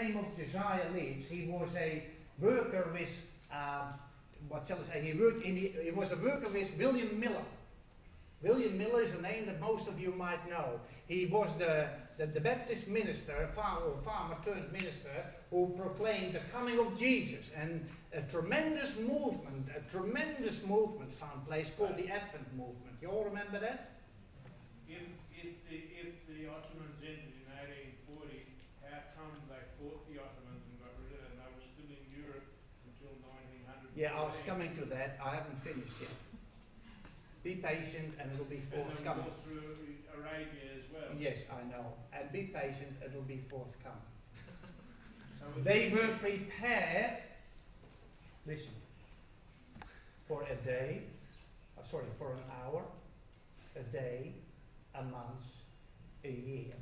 name of Josiah Leeds. He was a worker with, what shall I say, he was a worker with William Miller. William Miller is a name that most of you might know. He was the Baptist minister, farmer turned minister, who proclaimed the coming of Jesus. And a tremendous movement found place called the Advent movement. You all remember that? If the Ottomans ended in 1840, how come they fought the Ottomans and got rid of them? They were still in Europe until 1900. Yeah, I was coming to that. I haven't finished yet. Be patient and it'll be forthcoming. And through Arabia as well. Yes, I know. And be patient, it'll be forthcoming. So they were prepared, listen, for a day, for an hour, a day, a month, a year.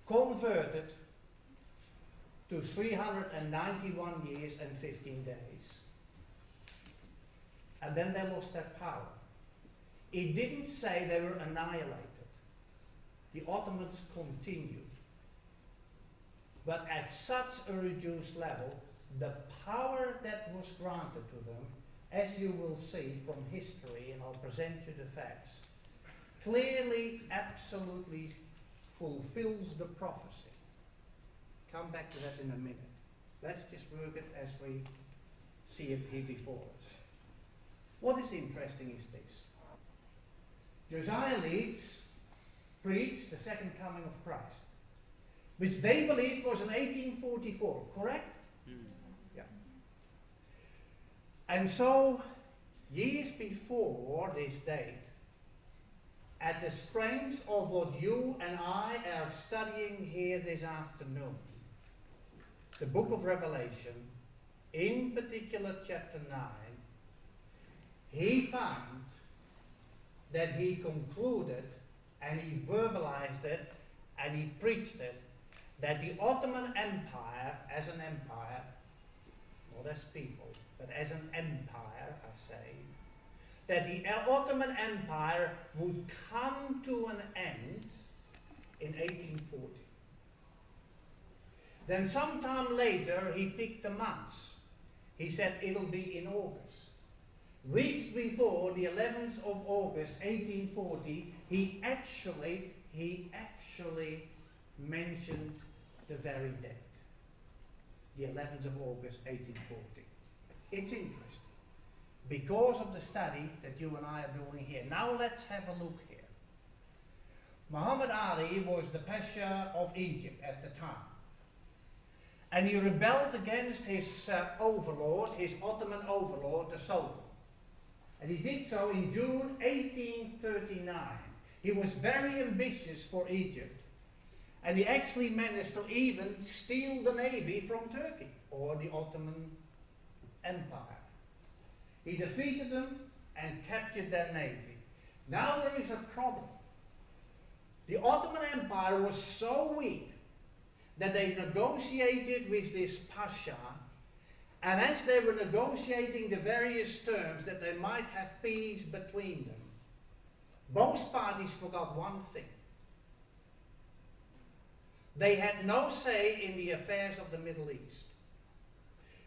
Converted to 391 years and 15 days. And then they lost their power. It didn't say they were annihilated. The Ottomans continued. But at such a reduced level, the power that was granted to them, as you will see from history, and I'll present you the facts, clearly, absolutely fulfills the prophecy. Come back to that in a minute. Let's just work it as we see it here before us. What is interesting is this. Josiah Leeds preached the second coming of Christ, which they believed was in 1844, correct? Yeah. And so, years before this date, at the strength of what you and I are studying here this afternoon, the book of Revelation, in particular chapter 9, he found that he concluded, and he verbalized it, and he preached it, that the Ottoman Empire, as an empire, not as people, but as an empire, I say, that the Ottoman Empire would come to an end in 1840. Then sometime later, he picked the months. He said it'll be in August. Weeks before the 11th of August 1840, he actually mentioned the very date, the 11th of August 1840. It's interesting because of the study that you and I are doing here. Now let's have a look here. Muhammad Ali was the Pasha of Egypt at the time, and he rebelled against his overlord, his Ottoman overlord, the Sultan. And he did so in June 1839. He was very ambitious for Egypt. And he actually managed to even steal the navy from Turkey, or the Ottoman Empire. He defeated them and captured their navy. Now there is a problem. The Ottoman Empire was so weak that they negotiated with this Pasha. And as they were negotiating the various terms that they might have peace between them, both parties forgot one thing. They had no say in the affairs of the Middle East,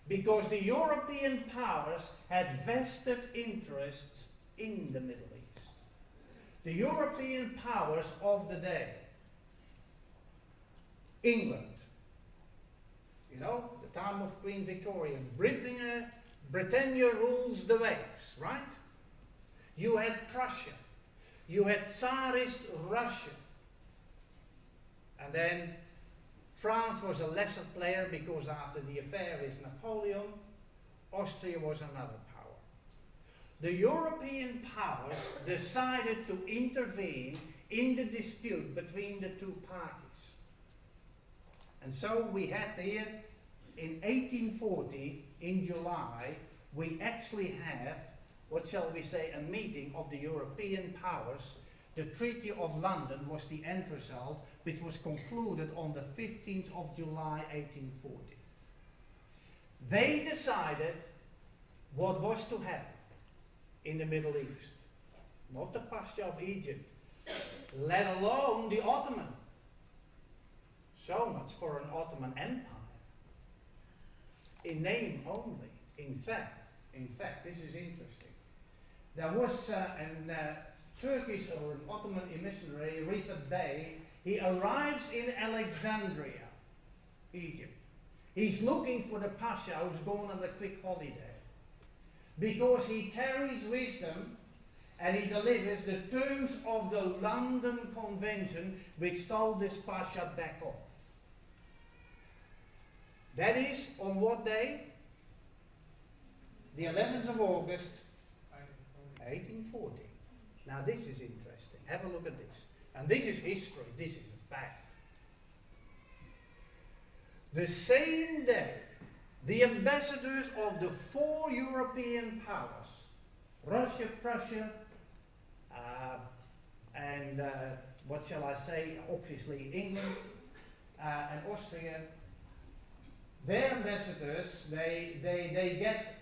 because the European powers had vested interests in the Middle East. The European powers of the day, England, you know, the time of Queen Victoria, Britannia rules the waves, right? You had Prussia, you had Tsarist Russia, and then France was a lesser player because after the affair with Napoleon, Austria was another power. The European powers decided to intervene in the dispute between the two parties. And so we had here, in 1840, in July, we actually have, what shall we say, a meeting of the European powers. The Treaty of London was the end result, which was concluded on the 15th of July 1840. They decided what was to happen in the Middle East. Not the Pasha of Egypt, let alone the Ottoman. So much for an Ottoman Empire. in name only. In fact, this is interesting. There was an Turkish or an Ottoman emissary, Rifat Bey. He arrives in Alexandria, Egypt. He's looking for the Pasha who's gone on a quick holiday, because he carries wisdom and he delivers the terms of the London Convention which told this Pasha back off. That is on what day? The 11th of August, 1840. Now this is interesting. Have a look at this. And this is history. This is a fact. The same day, the ambassadors of the 4 European powers, Russia, Prussia, and what shall I say, obviously England and Austria, their ambassadors, they get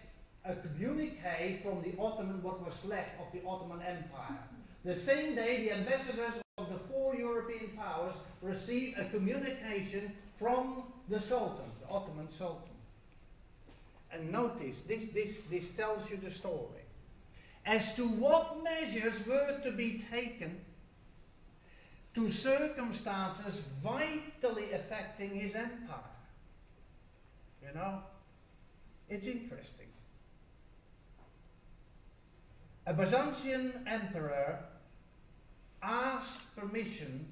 a communique from the Ottoman, what was left of the Ottoman Empire. The same day, the ambassadors of the 4 European powers receive a communication from the Sultan, the Ottoman Sultan. And notice, this tells you the story. As to what measures were to be taken to circumstances vitally affecting his empire. You know, it's interesting. A Byzantine emperor asked permission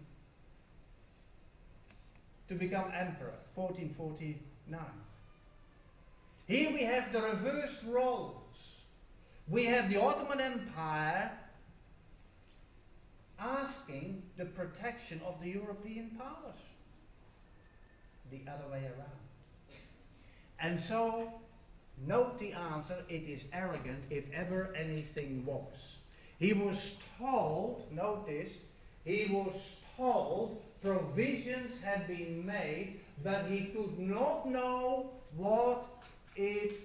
to become emperor, 1449. Here we have the reversed roles. We have the Ottoman Empire asking the protection of the European powers. The other way around. And so, note the answer, it is arrogant if ever anything was. He was told, notice, he was told provisions had been made, but he could not know what it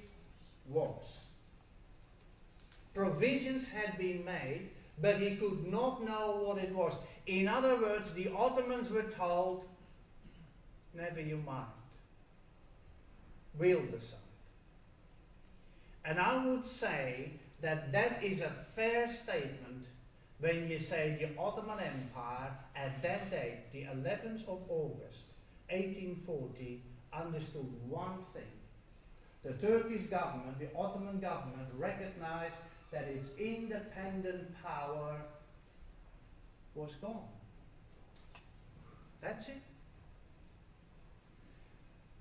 was. Provisions had been made, but he could not know what it was. In other words, the Ottomans were told, never you mind. We'll decide. And I would say that that is a fair statement when you say the Ottoman Empire at that date, the 11th of August, 1840, understood one thing. The Turkish government, the Ottoman government, recognized that its independent power was gone. That's it.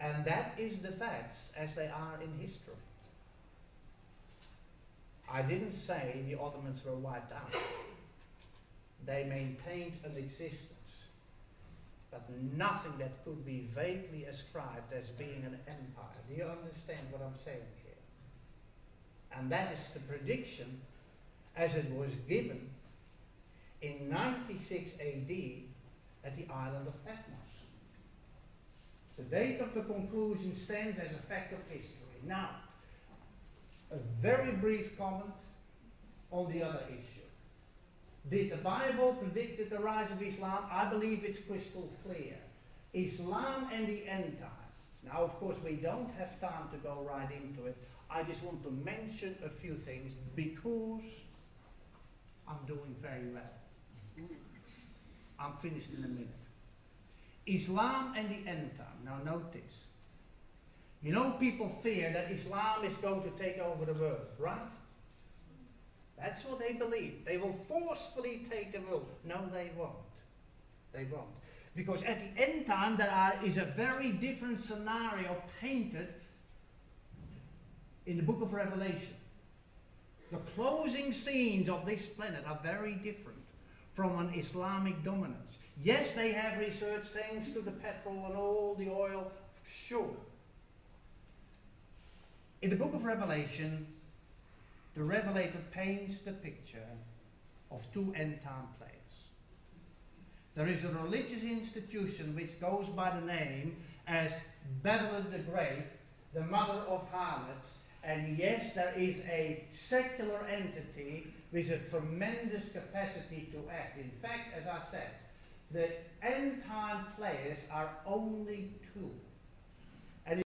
And that is the facts as they are in history. I didn't say the Ottomans were wiped out. They maintained an existence, but nothing that could be vaguely ascribed as being an empire. Do you understand what I'm saying here? And that is the prediction as it was given in 96 AD at the island of Patmos. The date of the conclusion stands as a fact of history. Now, a very brief comment on the other issue. Did the Bible predict the rise of Islam? I believe it's crystal clear. Islam and the end time. Now, of course, we don't have time to go right into it. I just want to mention a few things because I'm doing very well. I'm finished in a minute. Islam and the end time. Now notice. You know, people fear that Islam is going to take over the world, right? That's what they believe. They will forcefully take the world. No, they won't. They won't. Because at the end time there is a very different scenario painted in the book of Revelation. The closing scenes of this planet are very different from an Islamic dominance. Yes, they have research thanks to the petrol and all the oil, sure. In the book of Revelation, the Revelator paints the picture of 2 end-time players. There is a religious institution which goes by the name as Babylon the Great, the mother of harlots, and yes, there is a secular entity with a tremendous capacity to act. In fact, as I said, the end-time players are only 2.